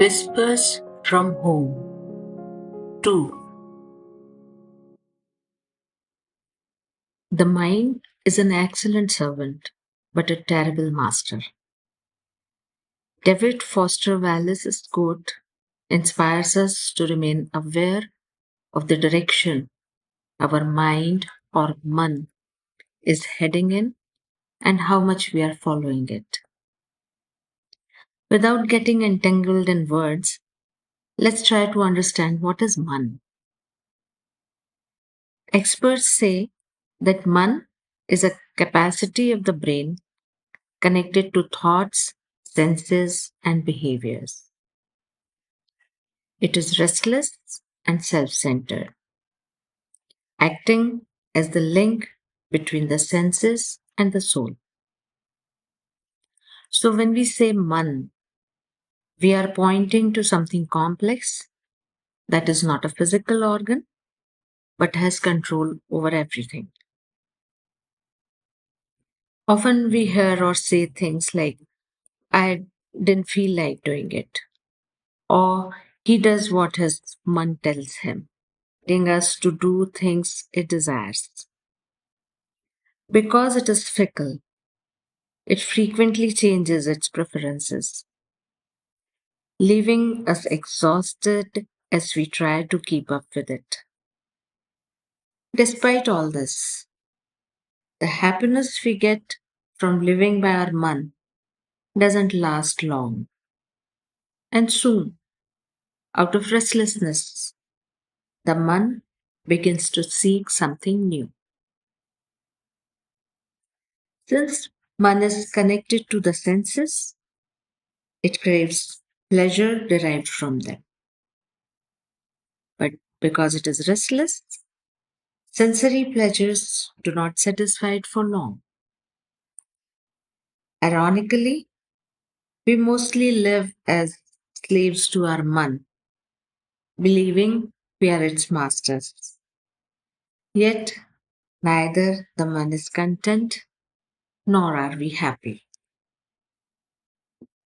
Whispers from Home 2. The mind is an excellent servant, but a terrible master. David Foster Wallace's quote inspires us to remain aware of the direction our mind or man is heading in and how much we are following it. Without getting entangled in words, let's try to understand what is man. Experts say that man is a capacity of the brain connected to thoughts, senses, and behaviors. It is restless and self centered, acting as the link between the senses and the soul. So, when we say man, we are pointing to something complex that is not a physical organ but has control over everything. Often we hear or say things like, I didn't feel like doing it, or he does what his man tells him, leading us to do things it desires. Because it is fickle, it frequently changes its preferences, leaving us exhausted as we try to keep up with it. Despite all this, the happiness we get from living by our man doesn't last long. And soon, out of restlessness, the man begins to seek something new. Since man is connected to the senses, it craves pleasure derived from them. But because it is restless, sensory pleasures do not satisfy it for long. Ironically, we mostly live as slaves to our man, believing we are its masters. Yet, neither the man is content nor are we happy.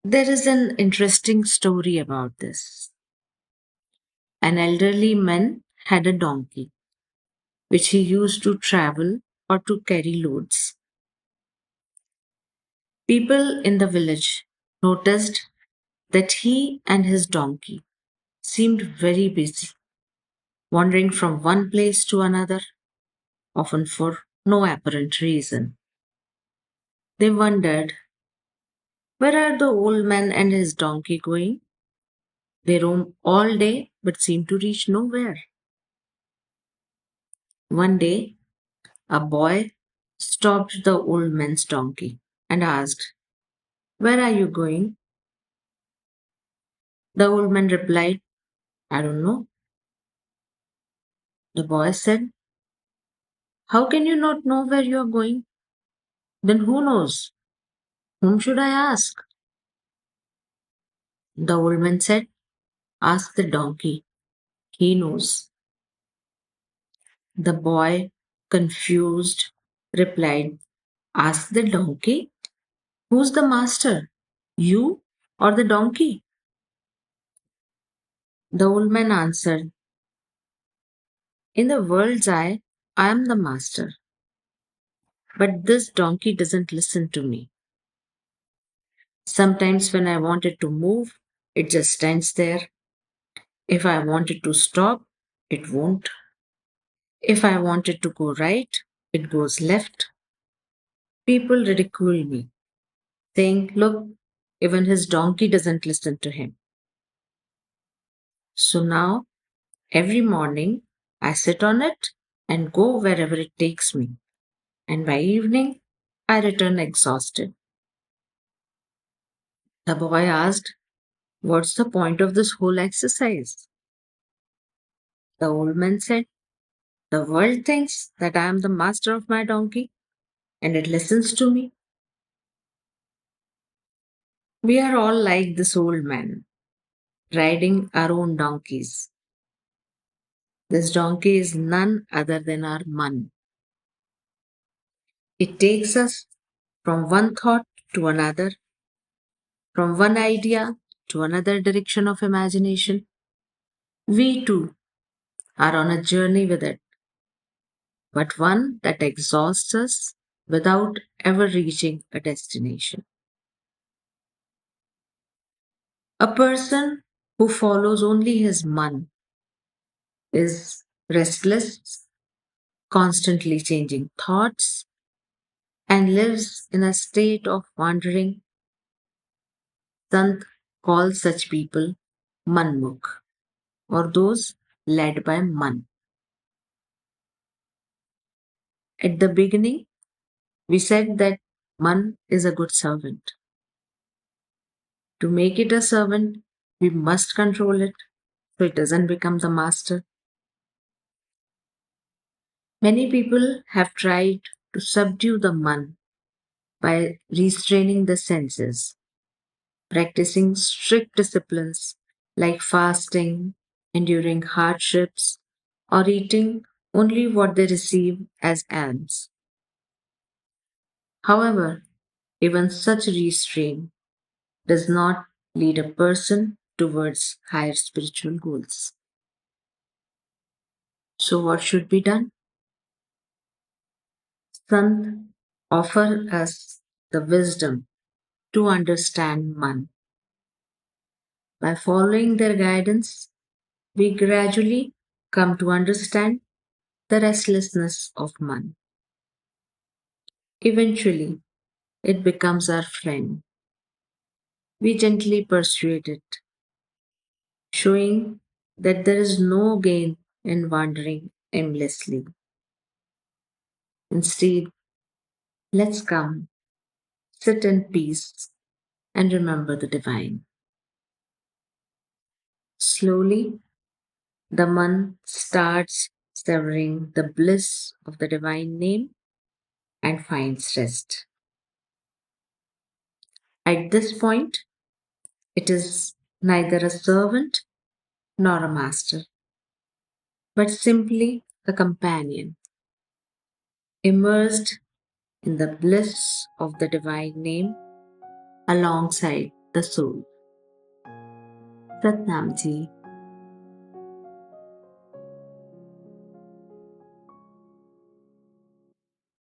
There is an interesting story about this. An elderly man had a donkey, which he used to travel or to carry loads. People in the village noticed that he and his donkey seemed very busy, wandering from one place to another, often for no apparent reason. They wondered, where are the old man and his donkey going? They roam all day but seem to reach nowhere. One day, a boy stopped the old man's donkey and asked, where are you going? The old man replied, I don't know. The boy said, how can you not know where you are going? Then who knows? Whom should I ask? The old man said, ask the donkey. He knows. The boy, confused, replied, ask the donkey? Who's the master? You or the donkey? The old man answered, in the world's eye, I am the master. But this donkey doesn't listen to me. Sometimes when I want it to move, it just stands there. If I want it to stop, it won't. If I want it to go right, it goes left. People ridicule me, saying, look, even his donkey doesn't listen to him. So now, every morning, I sit on it and go wherever it takes me. And by evening, I return exhausted. The boy asked, what's the point of this whole exercise? The old man said, the world thinks that I am the master of my donkey and it listens to me. We are all like this old man, riding our own donkeys. This donkey is none other than our man. It takes us from one thought to another, from one idea to another direction of imagination, we too are on a journey with it, but one that exhausts us without ever reaching a destination. A person who follows only his man is restless, constantly changing thoughts, and lives in a state of wandering. Sant calls such people manmukh, or those led by man. At the beginning, we said that man is a good servant. To make it a servant, we must control it so it doesn't become the master. Many people have tried to subdue the man by restraining the senses, practicing strict disciplines like fasting, enduring hardships, or eating only what they receive as alms. However, even such restraint does not lead a person towards higher spiritual goals. So, what should be done? Sant offer us the wisdom to understand man. By following their guidance, we gradually come to understand the restlessness of man. Eventually, it becomes our friend. We gently persuade it, showing that there is no gain in wandering aimlessly. Instead, let's come, sit in peace, and remember the divine. Slowly, the man starts savoring the bliss of the divine name and finds rest. At this point, it is neither a servant nor a master, but simply a companion, immersed in the bliss of the divine name alongside the soul. Satnam Ji.